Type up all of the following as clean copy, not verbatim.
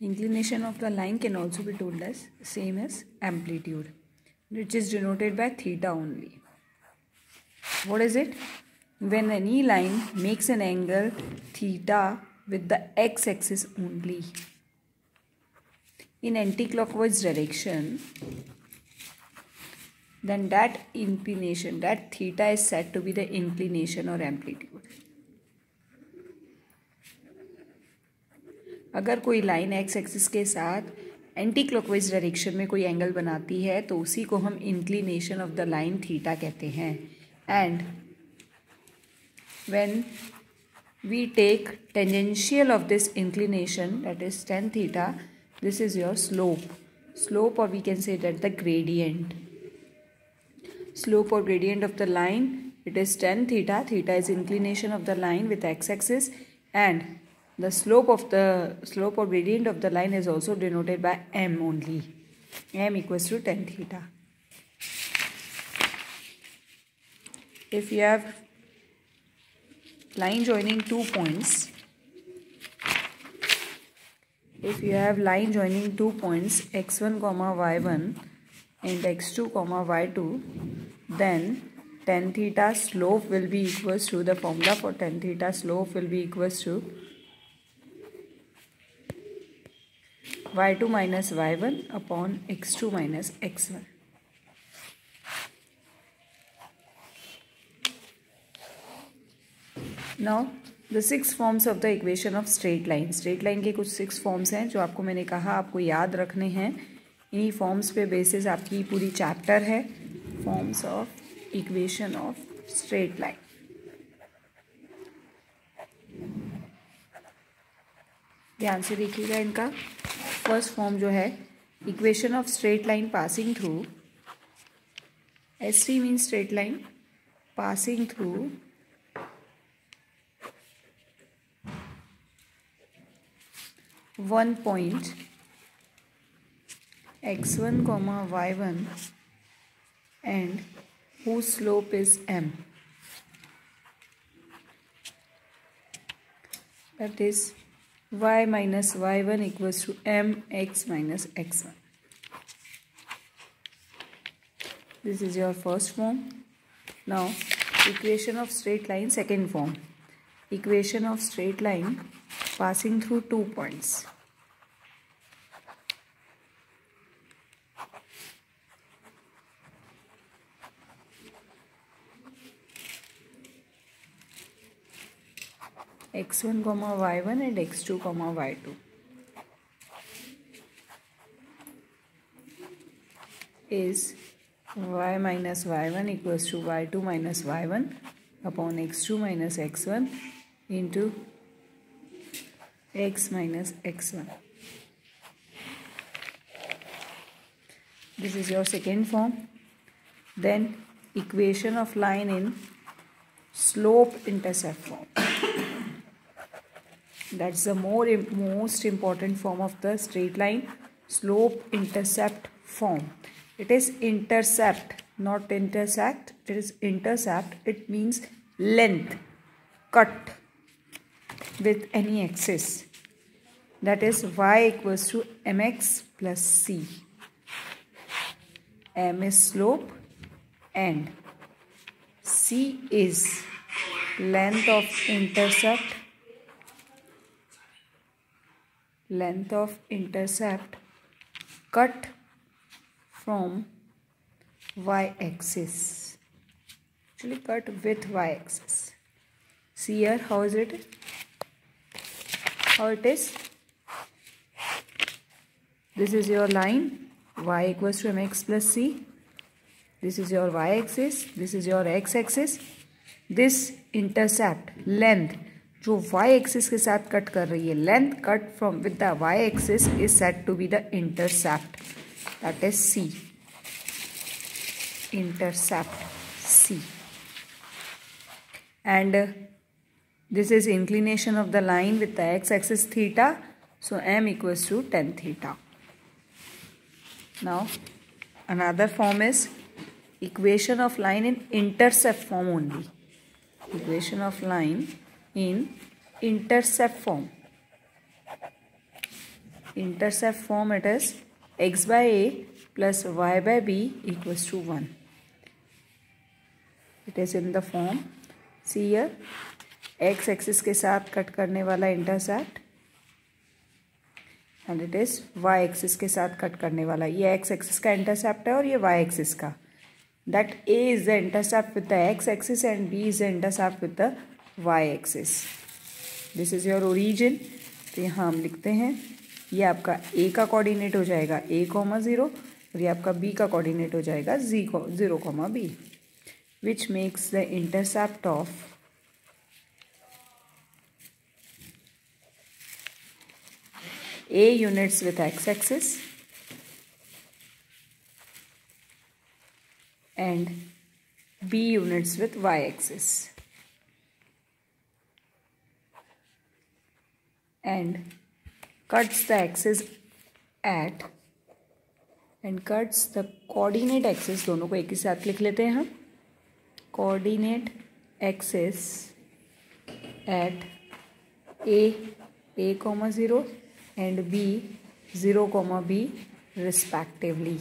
Inclination of the line can also be told as same as amplitude, which is denoted by theta only. What is it? When any line makes an angle theta with the x-axis only in anti-clockwise direction, then that inclination, that theta is said to be the inclination or amplitude. अगर कोई line x axis के साथ anti clockwise direction में कोई angle बनाती है तो उसी को हम inclination of the line theta कहते हैं. And when we take tangential of this inclination, that is tan theta, this is your slope, or we can say that the gradient. Slope or gradient of the line, it is tan theta. Theta is inclination of the line with x-axis, and the slope or gradient of the line is also denoted by m only. M equals to tan theta. If you have line joining 2 points, x1 comma y1 and x2 comma y2, then tan theta slope will be equals to, the formula for tan theta slope will be equals to y2 minus y1 upon x2 minus x1. Now the 6 forms of the equation of straight line. Straight line के कुछ 6 forms हैं जो आपको मैंने कहा आपको याद रखने हैं. इन्हीं forms पे basis आपकी पूरी chapter है, forms of equation of straight line. ध्यान से देखिएगा इनका. फर्स्ट फॉर्म जो है, equation of straight line passing through, S T mean straight line passing through one point x1 comma y1 and whose slope is m, that is y minus y1 equals to mx minus x1. This is your first form. Now equation of straight line, second form, equation of straight line passing through 2 points. x1 comma y1 and x2 comma y2 is y minus y1 equals to y2 minus y1 upon x2 minus x1 into x minus x1. This is your second form. Then equation of line in slope intercept form. That's the most important form of the straight line, slope intercept form. It is intercept, not intersect. It is intercept. It means length cut with any axis. That is y equals to mx plus c. M is slope and c is length of intercept. Length of intercept cut from y-axis, actually cut with y-axis. See here, how is it? How it is? This is your line, y equals to mx plus c. This is your y-axis, this is your x-axis. This intercept length जो y axis के साथ cut कर रही है, length cut from with the y axis is said to be the intercept, that is c. Intercept c. And this is inclination of the line with the x axis theta, so m equals to tan theta. Now another form is equation of line in intercept form only. Equation of line in intercept form. intercept form it is x by a plus y by b equals to 1. It is in the form, see here, x axis के साथ cut करने वाला intercept and it is y axis के साथ cut करने वाला, ये x axis का इंटरसेप्ट है और ये y एक्सिस का. That a is the intercept with the x axis and b is the intercept with the y axis. This is your origin. तो यहाँ हम लिखते हैं ये आपका a का कोऑर्डिनेट हो जाएगा a,0 और ये आपका b का कोऑर्डिनेट हो जाएगा 0, b, which makes the intercept of A units with x-axis and B units with y-axis, and cuts the axis at and cuts the coordinate axis. दोनों को एक ही साथ लिख लेते हैं हम. Coordinate axis at a,0 and b 0, b respectively.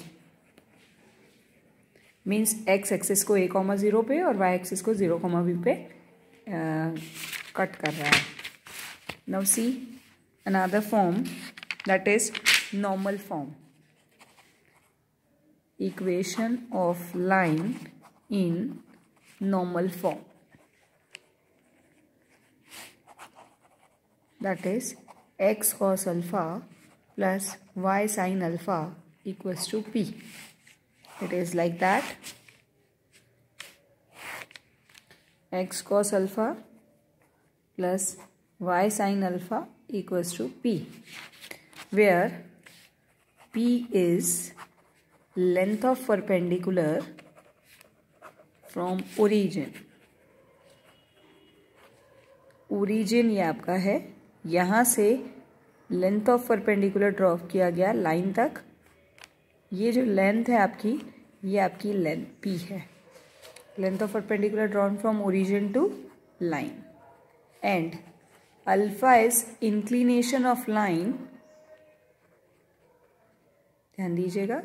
Means x axis को a,0 पे और y एक्सिस को 0, b पे कट कर रहा है. Now see another form that is normal form. Equation of line in normal form, that is x cos alpha plus y sin alpha equals to p. It is like that. X cos alpha plus y sin alpha equals to p, where p is length of perpendicular from origin. Origin ये आपका है, यहाँ से length of perpendicular draw किया गया line तक. ये जो लेंथ है आपकी, ये आपकी लेंथ p है. Length of perpendicular drawn from origin to line. And alpha is inclination of line. ध्यान दीजिएगा,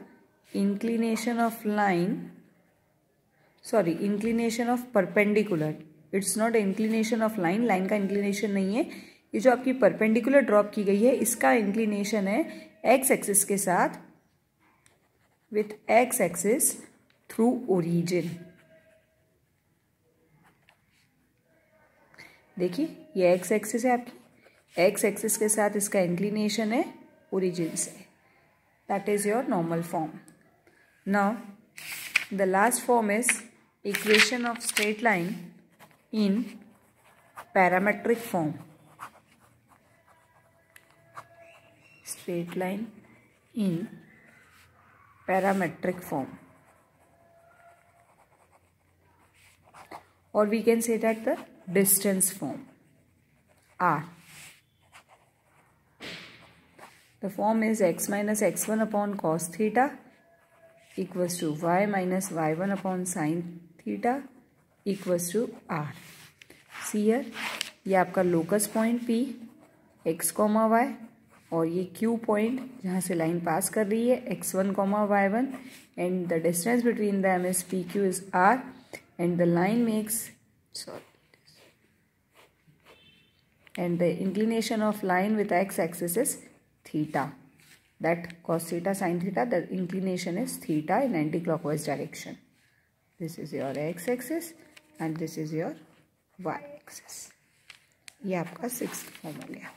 inclination of line, sorry inclination of perpendicular. It's not inclination of line, line का इंक्लिनेशन नहीं है. ये जो आपकी परपेंडिकुलर ड्रॉप की गई है इसका इंक्लिनेशन है एक्स एक्सिस के साथ with x axis through origin. देखिए ये एक्स एक्सिस है आपकी, एक्स एक्सिस के साथ इसका इंक्लिनेशन है ओरिजिन से. That is your normal form. Now the last form is equation of straight line in parametric form. Straight line in parametric form, or we can say that the distance form r. The form is x minus x1 upon cos theta equals to y minus y1 upon sin theta equals to r. See here, ये आपका locus point p x, y और ये Q point जहाँ से line पास कर रही है x1, y1 and the distance between them is PQ is R and the line makes and the inclination of line with x axis is theta. That cos theta sin theta, the inclination is theta in anti-clockwise direction. This is your x axis and this is your y axis. ये आपका 6th form हो गया.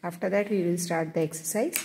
After that we will start the exercise.